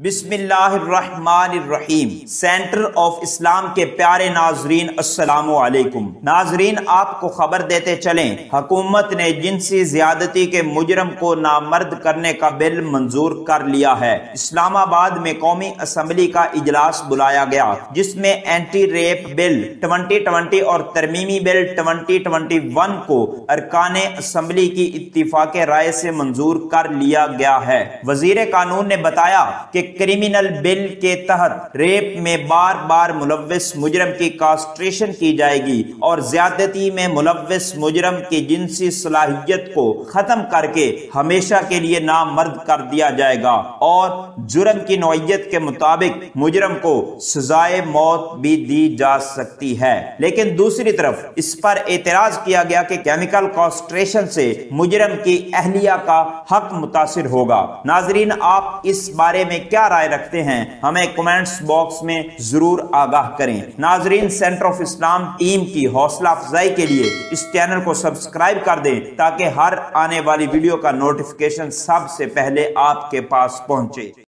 بسم اللہ الرحمن الرحیم۔ سینٹر آف اسلام کے پیارے ناظرین السلام علیکم۔ ناظرین، آپ کو خبر دیتے چلیں، حکومت نے جنسی زیادتی کے مجرم کو نامرد کرنے کا بل منظور کر لیا ہے۔ اسلام آباد میں قومی اسمبلی کا اجلاس بلایا گیا، جس میں اینٹی ریپ بل 2020 اور ترمیمی بل 2021 کو ارکان اسمبلی کی اتفاق رائے سے منظور کر لیا گیا ہے۔ وزیر قانون نے بتایا کہ کریمنل بل کے تحت ریپ میں بار بار ملوث مجرم کی کاسٹریشن کی جائے گی اور زیادتی میں ملوث مجرم کی جنسی صلاحیت کو ختم کر کے ہمیشہ کے لیے نامرد کر دیا جائے گا اور جرم کی نوعیت کے مطابق مجرم کو سزائے موت بھی دی جا سکتی ہے۔ لیکن دوسری طرف اس پر اعتراض کیا گیا کہ کیمیکل کاسٹریشن سے مجرم کی اہلیہ کا حق متاثر ہوگا۔ ناظرین، آپ اس بارے میں کیا رائے رکھتے ہیں؟ ہمیں کمنٹس باکس میں ضرور آگاہ کریں۔ ناظرین، سینٹر آف اسلام ٹیم کی حوصلہ افزائی کے لیے اس چینل کو سبسکرائب کر دیں تاکہ ہر آنے والی ویڈیو کا نوٹیفیکیشن سب سے پہلے آپ کے پاس پہنچے۔